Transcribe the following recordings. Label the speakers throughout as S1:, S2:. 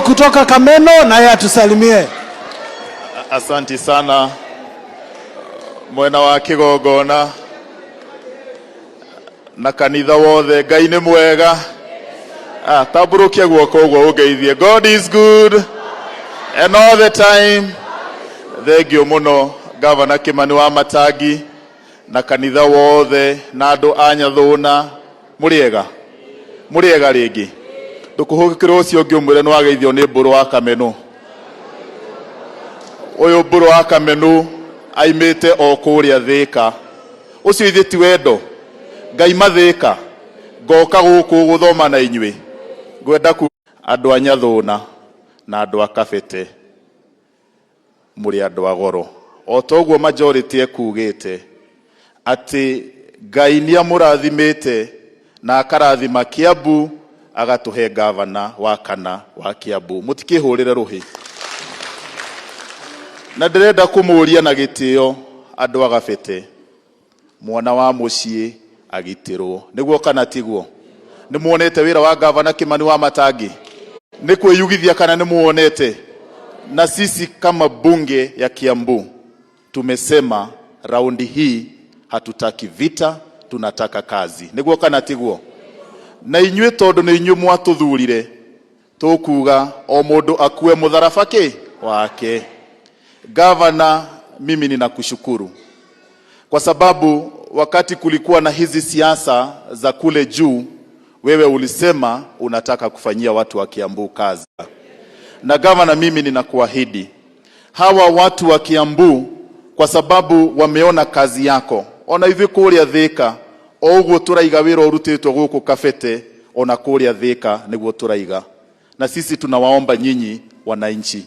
S1: kutoka Kameno naye atusalimie.
S2: Asanti sana mwena wa Kigogona na kanitha wothe. Ngai nĩ mwega. Taburukia guoko ũguo ũngeithie. God is good and all the time. Thengio mũno Governor Kimani Wamatangi na kanitha wothe na andũ a Nyathũna. Mũrĩega rĩngĩ. Ndũkũhũgĩkĩra ũcio ũngĩ ũmwĩre nĩ wageithio nĩ mbũrũ wa Kameno. Ũyũ mbũrũ wa Kameno aimĩte o kũrĩa Thĩka. Ũcio ithe ti wendo. Ngai mathĩka ngoka gũkũ gũthoma na inyuĩ. Ngwenda ku andũ a Nyathũna na andũ a Kabete mũrĩ andũ a goro. O toguo majority ekugĩte atĩ Ngai nĩ amũrathimĩte na akarathima Kiambu agatũhe gavana wa kana wa Kiambu. Mũtikĩhũrĩre rũhĩ. Na ndĩrenda kũmũria na gĩtĩo andũ a Kabete, mwana wa mũciĩ agitĩrwo. Nĩguo kana tiguo? Nĩ muonete wĩra wa Governor Kimani Wamatangi? Nĩ kwĩyugithia kana nĩ muonete? Na sisi kama bunge ya Kiambu tumesema raundi hii hatutaki vita, tunataka kazi. Nĩguo kana tiguo? Na inyuĩ tondũ nĩ inyuĩ mwatũthurire, tũkuga o mũndũ akue mũtharaba wake. Governor, mimi ninakushukuru kwa sababu wakati kulikuwa na hizi siasa za kule juu, wewe ulisema unataka kufanyia watu wa Kiambu kazi. Na Governor, mimi ninakuahidi hawa watu wa Kiambu, kwa sababu wameona kazi yako, ona hivi kũrĩa Thĩka oguo turaiga wĩra ũrutĩtwo gũkũ Kabete, ona kũrĩa Thĩka nĩguo turaiga. Na sisi tunawaomba nyinyi wananchi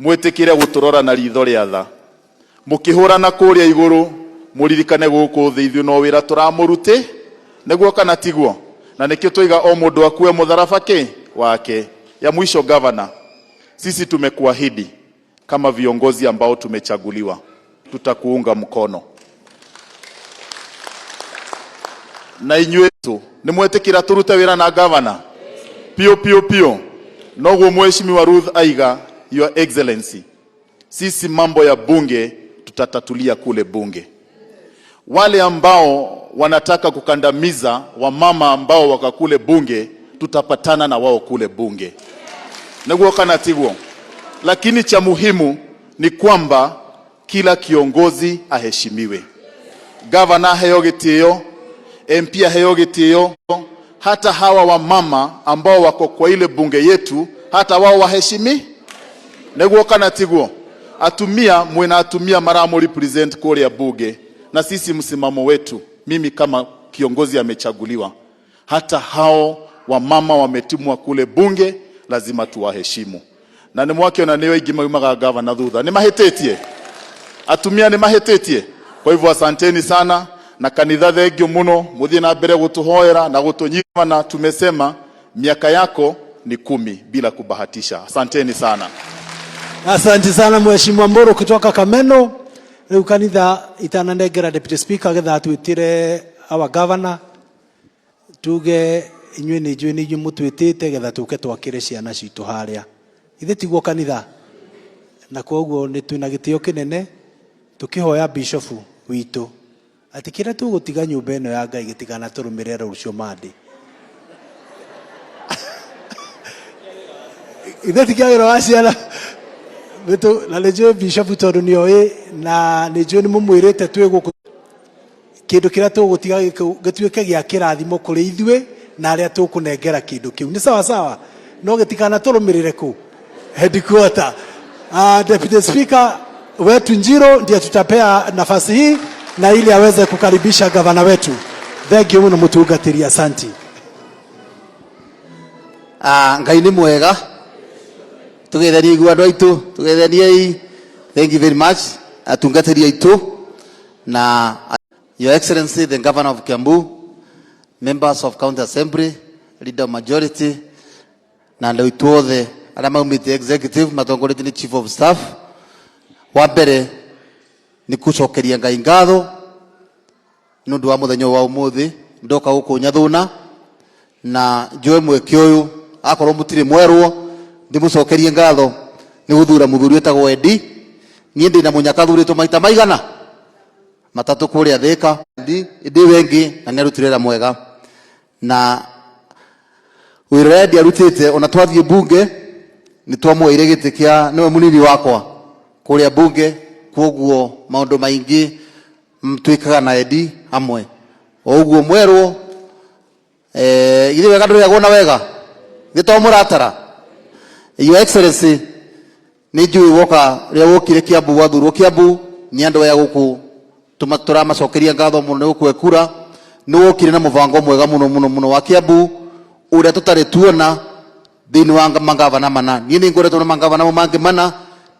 S2: mwĩtĩkĩre gũtũrora na ritho rĩa tha. Mũkĩhũrana kũrĩa igũrũ mũririkane gũkũ thĩ ithuĩ no wĩra tũramũrute. Nĩguo kana tiguo? Na nĩkĩo tũiga o mũndũ akue mũtharaba wake. Ya mwisho Governor, sisi tumekuahidi kama viongozi ambao tumechaguliwa tutakuunga mkono. Na inyuĩ nĩ mwĩtĩkĩra tũrute wĩra na Governor? Pio. Noguo Mheshimiwa Ruth aiga, Your Excellency, sisi mambo ya bunge tutatatulia kule bunge. Wale ambao wanataka kukandamiza wamama ambao wakakule bunge, tutapatana na wao kule bunge. Nĩguo kana tiguo? Lakini cha muhimu ni kwamba kila kiongozi aheshimiwe. Governor aheo gĩtĩo, MP aheo gĩtĩo, hata hawa wamama ambao wako kwa ile bunge yetu, hata wao waheshimi. Nĩguo kana tiguo? Atumia maramu represent kule ya bunge. Na sisi msimamo wetu, mimi kama kiongozi amechaguliwa, hata hao wamama wametumwa kule bunge lazima tuwaheshimu. Na nĩ mwakiona nĩo aingĩ maumaga Governor thutha. Nĩ mahĩtĩtie? Atumia nĩ mahĩtĩtie? Kwa hivyo asanteni sana na kanitha thengio mũno, mũthiĩ na mbere gũtũhoera na gũtũnyima, na tumesema miaka yako ni 10 bila kubahatisha. Asanteni sana.
S1: Asante sana Mheshimiwa Mburu kutoka Kameno. Rĩu kanitha itananengera Deputy Speaker getha twĩtire our Governor tuge inyuĩ nĩ inyuĩ mũtwĩtĩte getha tũke twakĩre ciana citũ harĩa. Ithe tiguo kanitha? Na koguo nĩ twĩna gĩtĩo kĩnene tũkĩhoya Bishop witũ atĩ kĩrĩa tũgũtiga nyũmba ĩno ya Ngai gĩtigana tũrũmĩrĩre rũciũ Monday. Ithe tikagĩra wa ciana Beto na lejo Bishop tondũ nĩoĩ na nĩjũĩ nĩ mũmwĩrĩte twĩ gũkũ kĩndũ kĩrĩa tũgũtiga gĩtuĩke gĩa kĩrathimo kũrĩ ithuĩ na arĩa tũkũnengera kĩndũ kĩu. Nĩ sawa no gĩtigana tũrũmĩrĩre kũ headquarter. Deputy Speaker wetu Njiro ndiye tutapea nafasi hii na ili aweze kukaribisha gavana wetu. Thengio mũno mũtungatĩri, asanti.
S3: Ngai nĩ mwega. Tugethanie igwandũ aitũ, tugethanie. Thank you very much. Atungatĩri aitũ na Your Excellency the Governor of Kiambu, members of County Assembly, leader of majority, na andũ aitũ othe arĩa maumĩte executive matongoretio nĩ Chief of Staff. Wa mbere nĩ kũcokeria Ngai ngatho nĩ ũndũ wa mũthenya wa ũmũthĩ ndoka gũkũ Nyathũna, na njũĩ mweke ũyũ akorwo mũtirĩ mwerwo ndimucokerie ngatho ni guthura muthuri etagwo Edi nie ndi na munyaka thuritwo maita maigana matatu kuria Thika ndi wengi na ni arutirira mwega na wira Edi arutite ona twathie bunge ni twamweire giti kia niwe munini wakwa kuria bunge koguo maundu maingi mtwikaga na Edi hamwe oguo mwerwo ile wega nduragwo na wega gito muratara Your Excellency ni njui woka ria wokire Kiambu wathurwo Kiambu ni andu ya guku tumatura macokeria ngatho muno ni gukwekura ni wokire na muvango mwega muno wa Kiambu uria tutari tuona thini wa mangavana mana ni ngoretwo na mangavana mangi mana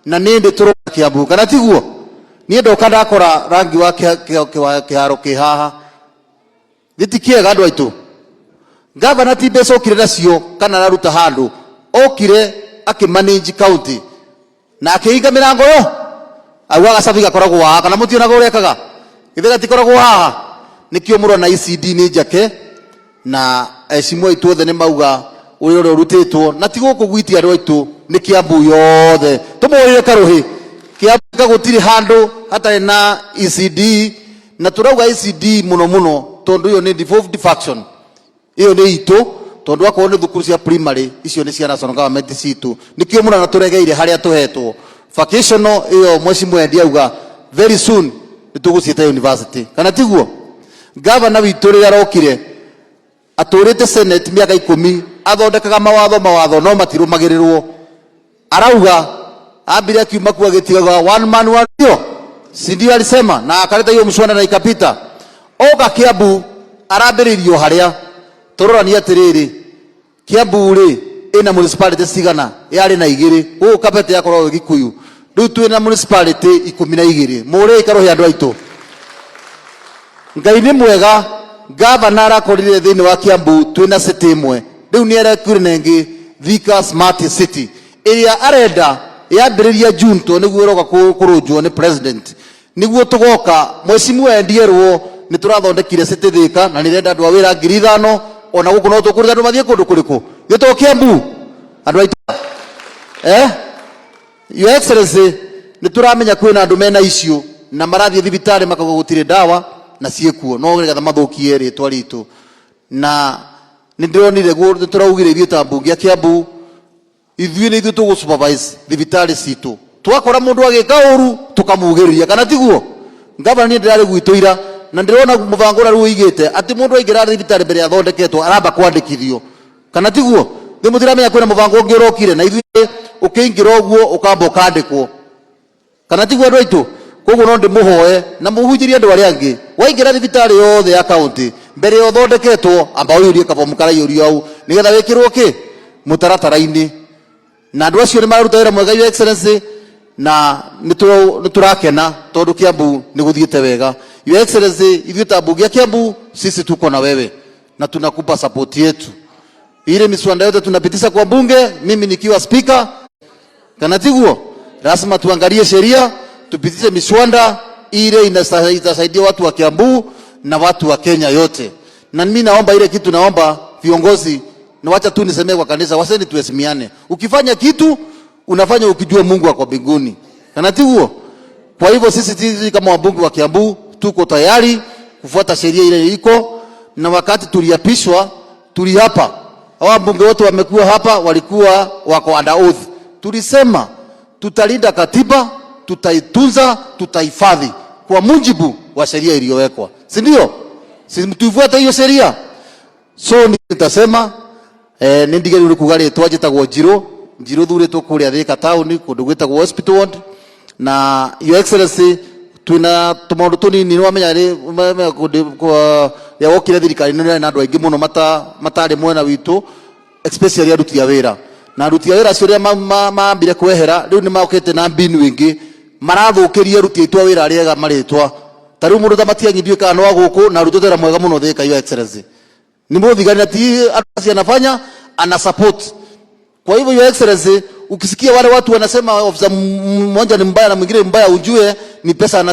S3: na ni ndi turu Kiambu kana tiguo ni ndoka ndakora rangi wa kiharo kihaha gitikiega andu aitu gavana ti mbeca okire nacio kana naruta handu okire akimanage county na akihinga mirango yo auga gacabi gakoragwo haha kana mutionaga urekaga githega tikoragwo haha nikio murwa na ECD ni njake na ecimu aitu othe ni mauga uri uri urutitwo na tiguku gwitia andu aitu ni Kiambu yothe tumurire karuhi Kiambu gutiri handu hatari na ECD na turauga ECD muno tondu yo ni devolved faction iyo ni itu tondu akwo ni thukuru cia primary icio ni cia national government citu nikio muna naturegeire haria tuhetwo vacation iyo mweci mwendi auga very soon nituguciite university kana tiguo governor witu ria rokire aturite senate miaka 10 athondekaga mawatho no matirumagirirwo arauga ambire akiuma kuwa gitigaga one man one dio sindio alisema na akaleta hiyo mswada na ikapita oga Kiambu arambiririo haria turorani atiriri Kiambu ri ina municipality cigana yari na igiri u kapete yakorwo Gikuyu riu twina municipality 12 muri ikarohi andu aitu Ngai ni mwega governor arakorire thini wa Kiambu twina city imwe riu ni arekure nengi Thika smart city iria arenda yambiriria Junto niguo roka kurunjwo ni president niguo tugoka mwecimu endierwo ni turathondekire city Thika na nirenda andu a wira 5,000 ona guku no tukurira andu mathie kundu kuriku gito Kiambu andu aitu Your Excellency ni turamenya kwina andu mena icio na marathie thibitari makago gutire dawa na ciekuo no getha mathukie ritwa ritu na nindironire guo turaugire ithuĩ ta mbunge ya Kiambu ithuĩ ni ithuĩ tugu supervise thibitari citu twakora mundu agika uru tukamugiriria kana tiguo ngavana ni ndirari gwituira na ndirona muvango ru igite ati mundu aingira thibitari mbere athondeketwo aramba kwandikithio kana tiguo ndimudiramenya kwina muvango ungi urokire na ithuĩ ukiingira uguo ukamba ukandikwo kana tiguo andu aitu koguo no ndimuhoe na muhunjirie andu aria angi waingira thibitari yothe ya county mbere yo thondeketwo amba uyurie kabomu kara yurio au nigetha wikirwo ki mutaratara-ini na andu acio ni maruta wira mwega Your Excellency na niturakena tondu Kiambu ni guthiete wega Your Excellency ithuĩ ta mbunge ya Kiambu sisi tuko na wewe na tunakupa support yetu ile miswanda yote tunapitisha kwa bunge mimi nikiwa speaker kana tiguo lazima tuangalie sheria tupitishe miswanda ile itasaidia watu wa Kiambu na watu wa Kenya yote na mimi naomba ile kitu naomba viongozi na wacha tu nisemee kwa kanisa waseni tuheshimiane ukifanya kitu unafanya ukijua Mungu ako mbinguni kana tiguo kwa hivyo sisi kama wabunge wa Kiambu tuko tayari kufuata sheria ile iko na wakati tuliapishwa tuliapa wabunge wote wamekuwa hapa walikuwa wako under oath tulisema tutalinda katiba tutaitunza tutahifadhi kwa mujibu wa sheria iliyowekwa si ndio sisi mtuifuate hiyo sheria so nitasema nindigeri uri kuga ritwa njitagwo Njiro thuritwo kuria Thika town kundu gwitagwo hospital ward na Your Excellency twina tumaundu tunini ni wamenya ri ya wokire thirikari ni na andu aingi muno matari mwena witu especially aruti a wira na aruti a wira acio ria maambire kwehera riu ni maukite na mbinu ingi marathukiria aruti aitu a wira ariega maritwa tariu mundu ta matiangi kana no aguku na aruti wira mwega muno Thika Your Excellency ni muthigani ati asi anafanya ana support kwa hivyo Your Excellency ukisikia wale watu wanasema ofisa mmoja ni mbaya na mwingine mbaya ujue ni pesa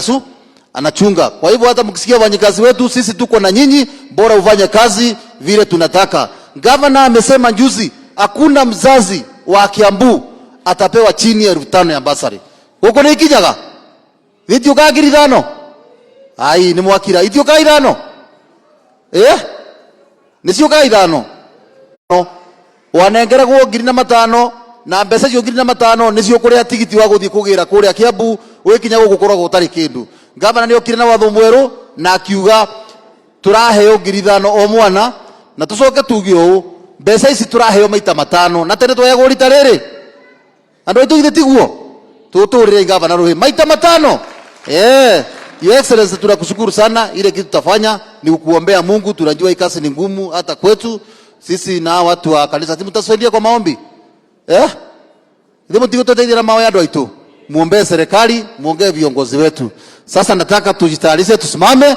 S3: anachunga kwa hivyo hata mkisikia wafanyikazi wetu sisi tuko na nyinyi bora ufanye kazi vile tunataka governor amesema juzi hakuna mzazi wa Kiambu atapewa chini ya 5,000 ya basari. Huko ni ikinyaga vitio ka 5,000 ai ni mwakira itio ka 5,000 nicio ka 5,000 wanengeragwo 5,000 na mbeca cio 5,000 nicio kuria tigiti wa guthii kugira kuria Kiambu wikinya gukoragwo utari kindu. Gavana ni okire na watho mweru na akiuga turaheo 5,000 o mwana na tucoke tuge uu mbeca ici turaheo maita 5 na tene twayagwo rita riri andu aitu ithe tiguo tuturire gavana ruhi maita 5. Your Excellency, tunakushukuru sana. Ile kitu tutafanya ni kukuombea Mungu. Tunajua hii kazi ni ngumu hata kwetu sisi na watu wa kanisa. Mtasaidia kwa maombi ndio mtigo tutasaidia na maombi ya aitu. Muombee serikali, muongee viongozi wetu. Sasa nataka tujitayarishe, tusimame.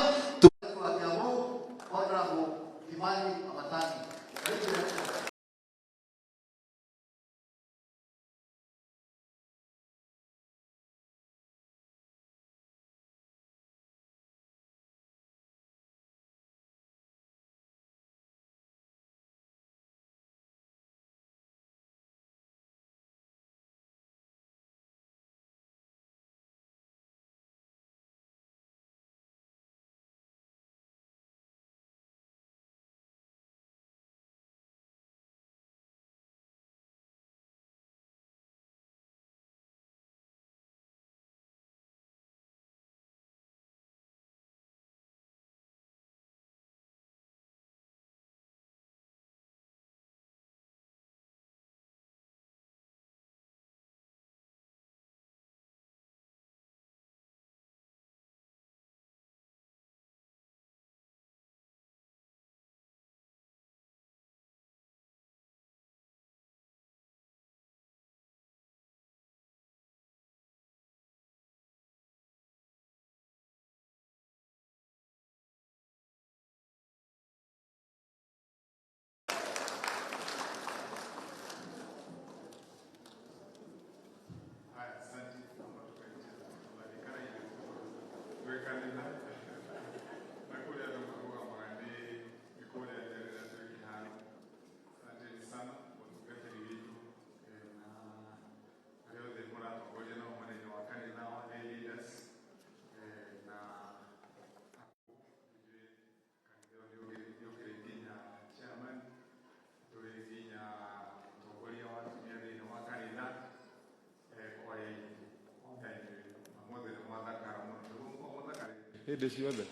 S4: hĩndĩ ciothe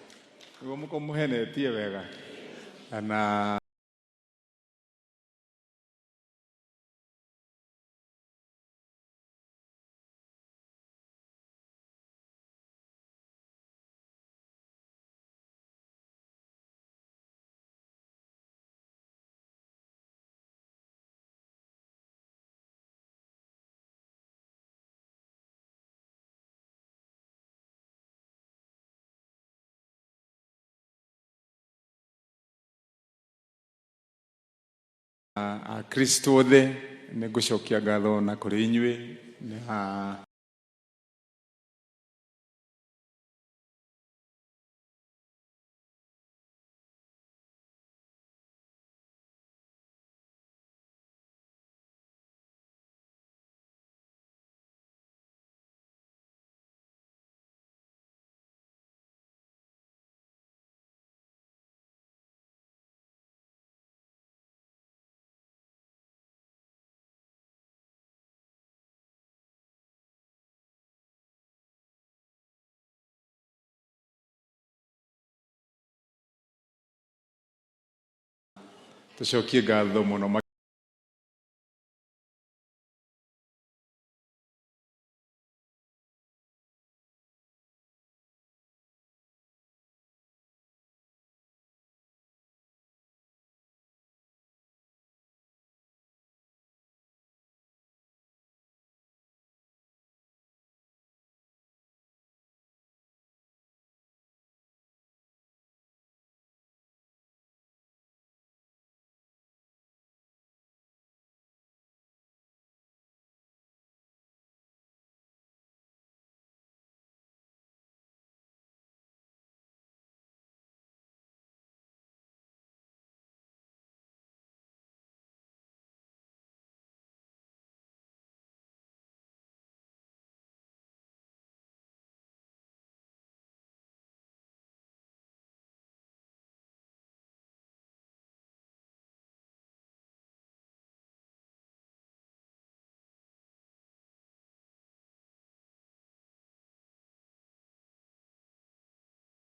S4: nĩguo mũkũmũhenetie wega na Akristo othe nĩ ngũcokia ngatho na kũrĩ inyuĩ na tũcokie ngatho mũno.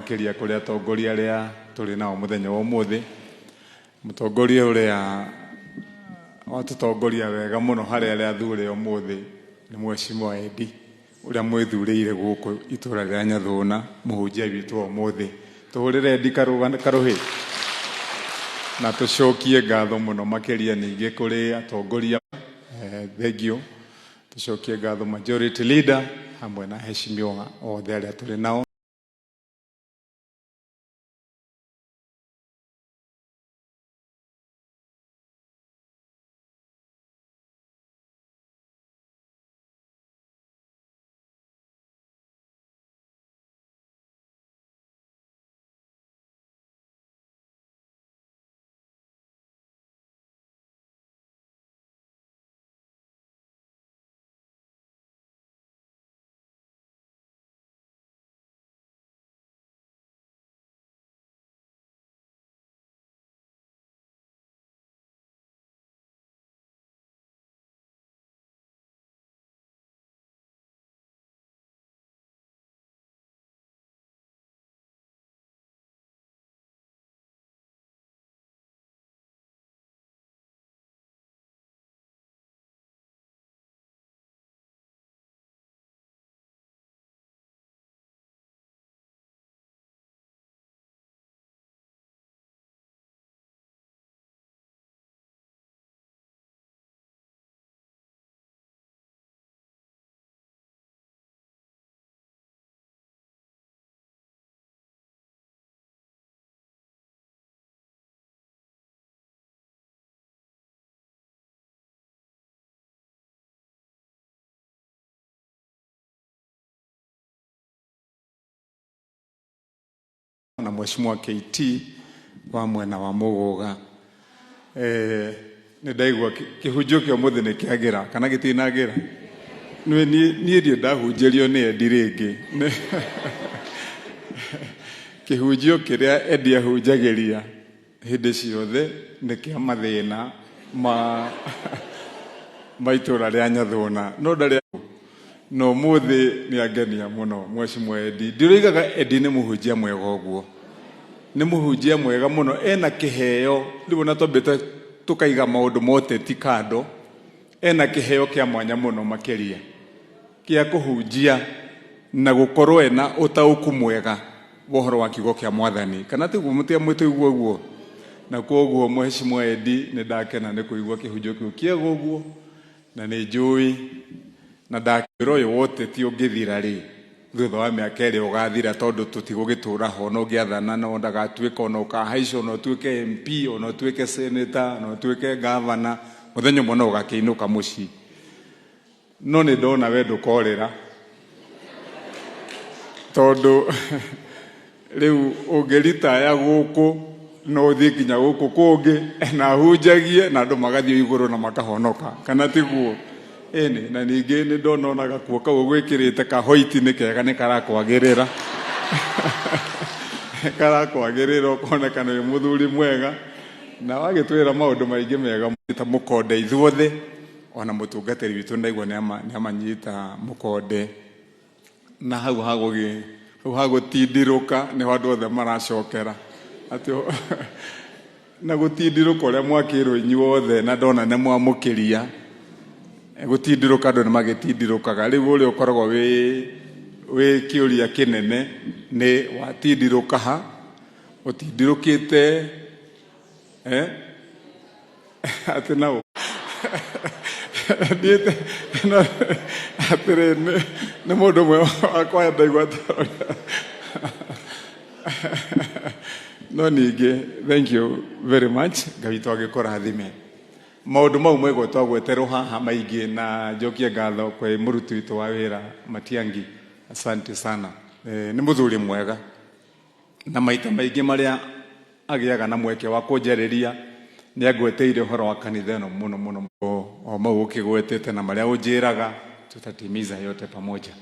S4: makiria kuri atongoria aria turi nao muthenya wa umuthi. Mutongoria uria watutongoria wega muno hari aria athure umuthi ni Mheshimiwa Edi uria mwithurire guku itura ria Nyathuna muhunjia witu umuthi. Tuhurire Edi karuhi na tucokie ngatho muno makiria ningi kuri atongoria thengio. Tucokie ngatho majority leader hamwe na heshimiwa othe aria turi nao. Na Mheshimiwa KT wa mwena wa Muguga ni ndaigua kihunjio kio muthi ni kiagira kana gitinagira ni ndio ndahunjirio ni Edi ringi kihunjio kiria Edi ahunjagiria hindi ciothe ni kia mathina maitura ria Nyathuna no ndari no muthi ni angenia muno Mheshimiwa Edi. Ndirigaga Edi ni muhunjia mwega uguo, ni muhunjia mwega muno, ena kiheo ndibona twambite tukaiga maundu mote ti kando, ena kiheo kia mwanya muno makiria kia kuhunjia na gukorwo ena utauku mwega bohoro wa kiugo kia Mwathani kana tiguo mutia mwituiguo guo. Na koguo Mheshimiwa Edi ni ndakena ni kuigua kihunjio kiu kiego guo na ni njui na ndakiro uyu wote ti ungithira ri thutha wa miaka iri ugathira tondu tutigugitura ho no ngiathana no ndagatuika ono ukahaica no tuike MP ono tuike senator no tuike governor muthenya mwana ugakiinuka muci no ni ndona we ndukorera tondu riu ungiritaya guku no thii kinya guku kungi na hunjagie na andu magathie iguru na makahonoka kana tiguo ene na ningi ni ndona ona gakuo kau gwikirite kahoiti ni kega ni karakwagirira karakwagirira ukona kana ni muthuri mwega na wagitwira maundu maingi mega ta mukonde ithuothe ona mutungatiri witu ndaigua ni amanyita mukonde na hau hagutindiruka ni andu othe maracokera ati na gutindiruka uria mwakirwo inyuothe na ndona ni mwamukiria gutindiruka andu ni magitindirukaga riu uri ukoragwo wi kiuria kinene ni watindiruka ha utindirukite ati nao diete na atire ni mundu mwe akwa ndaigua no ningi thank you very much gawito agikorathime maundu mau mwego twagweterwo haha maingi na njokie ngatho kwe muruti witu wa wira Matiangi. Asante sana. Ni muthuri mwega na maita maingi maria agiaga na mweke wa kunjariria ni agweteire uhoro wa kanitha no muno o mau ukigwetete na maria unjiraga tutatimiza yote pamoja.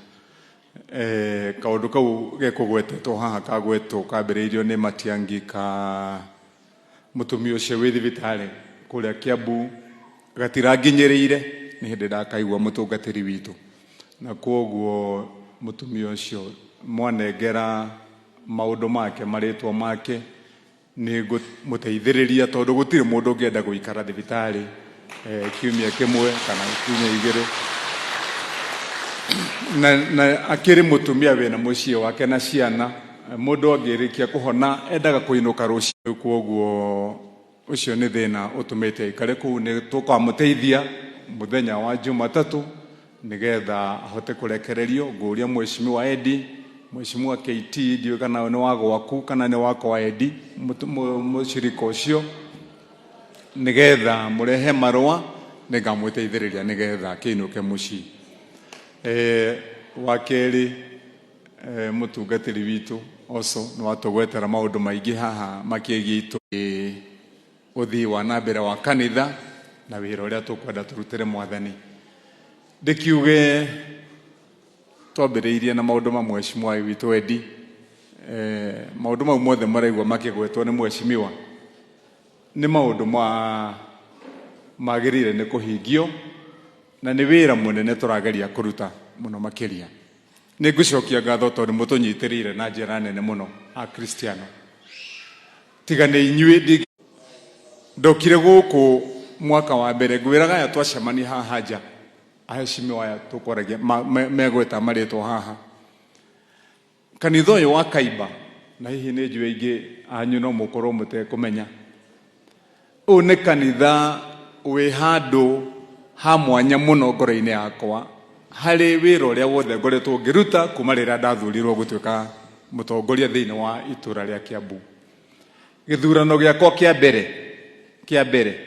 S4: Kaundu kau gekugwetetwo haha kagwetwo kambiriirio ni Matiangi ka mutumia ucio wi thibitari kuria Kiambu gatiranginyiriire ni hindi ndakaigua mutungatiri witu na koguo mutumia ucio mwanengera maundu make maritwa make ni muteithiriria tondu gutire mundu ungienda guikara thibitari kiumia kimwe kana kiumia igiri na akiri mutumia wena muciĩ wake na ciana mundu angirikia kuhona endaga kuinuka ruciũ kwoguo ucio ni thina utumite ikare kuu ni tukamuteithia muthenya wa Jumatatu nigetha ahote kurekererio nguria mheshimiwa Edi mheshimiwa KT ndio kana ni wago waku kana ni wako wa Edi mushirika ucio nigetha murehe marua nigamuteithiriria nigetha kiinuke muci wakeri mutungatiri witu oso no atogwetera maundu maingi haha makiegie itu uthii wa nambere wa kanitha na wira uria tukwenda turutire mwathani ndikiuge twambiriirie na maundu ma mheshimiwa witu Edi maundu mau mothe maraigwa makigwetwo ni mheshimiwa ni maundu magirire ni kuhingio na ni wira munene turageria kuruta muno makiria ni ngucokia ngatho tondu mutunyitirire na njira nene muno a Kristiano tiga ni inyui ndokire guku mwaka wa mbere ngwiraga ya twacemani haha nja aheshimiwa ya tukoragia megweta maritwo haha kanitha uyu wa Kaiba na hihi ni njui ingi anyu no mukorwo mutekumenya u ni kanitha wi handu ha mwanya muno ngoro-ini yakwa hari wira uria wothe ngoretwo ngiruta kuma rira ndathurirwo gutuika mutongoria thiini wa itura ria Kiambu githurano giakwa kia mbere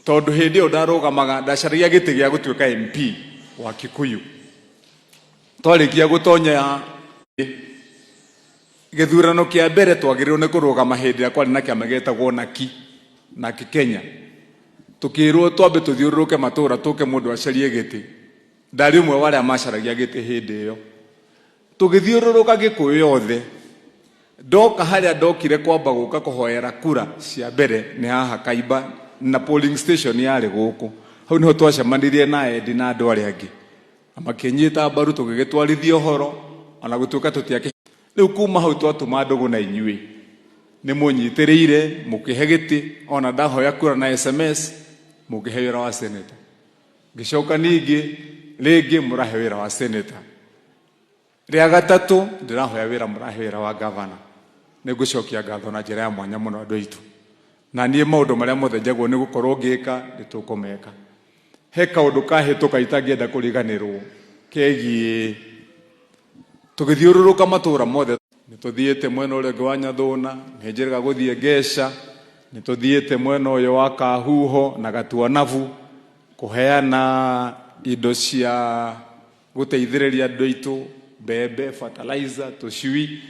S4: tondu hindi iyo ndarugamaga ndacaragia giti gia gutuika MP wa Kikuyu twarikia gutonya githurano kia mbere twagirirwo ni kurugama hindi ya kwari na kiama getagwo Naki Kenya tukirwo twambe tuthiururuke matura tuke mundu acarie giti ndari umwe waria macaragia giti hindi iyo tugithiururuka Gikuyu yothe ndoka haria ndokire kwamba guka kuhoera kura cia mbere ni haha Kaiba na polling station yari guku hau niho twacemanirie na Edi na andu aria angi amakinyita mbaru tugigitwarithia uhoro ona gutuka tutiake riu kuma hau twatuma ndugu na inyui ni munyitiriire mukihe giti ona ndahoya kura na SMS mukihe wira wa senator gicoka ningi ringi murahe wira wa senator ria gatatu ndirahoya wira murahe wira wa governor ni ngucokia ngatho na njira ya mwanya muno andu aitu na nie maundu maria mothe njagwo ni gukorwo ngika nitukumeka he kaundu kahituka itangienda kuriganirwo kegie tugithiururuka matura mothe nituthiete mwena uria wa Nyathuna nijiraga guthie Gesha nituthiete mwena uyu wa Kahuho na Gatuanavu kuheana indo cia guteithiriria andu aitu mbembe fertilizer tucui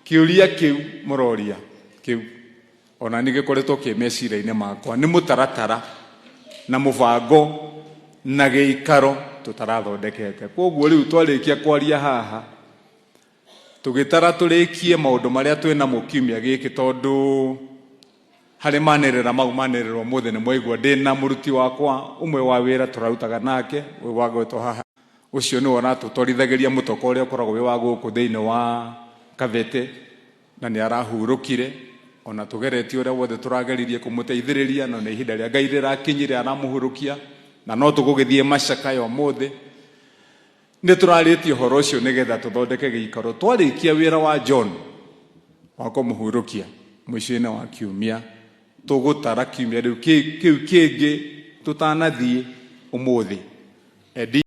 S4: kiuria kiu muroria kiu ona nigikoretwo kimecira-ini makwa ni mutaratara na mubango na giikaro tutarathondekete kwoguo riu twarikia kwaria haha tugitara turikie maundu maria twina mukiumia giki tondu hari manirira mau manirirwo mothe ni mwaigua ndina muruti wakwa umwe wa wira turarutaga nake we wagwetwo haha ucio ni wona tutwarithagiria mutoko uria ukoragwo wi wa guku thiini wa Kavete na ni arahurukire ona tugeretie uria wothe turageririe kumuteithiriria no ni ihinda ria Ngai rirakinyire aramuhurukia na no tugugithie macaka yo mothe ni turaritie horo ucio nigetha tuthondeke giikaro twarikia wira wa John wa kumuhurukia mwisho-ini wa kiumia tugutara kiumia riu kiu kingi tutanathie umuthi Edi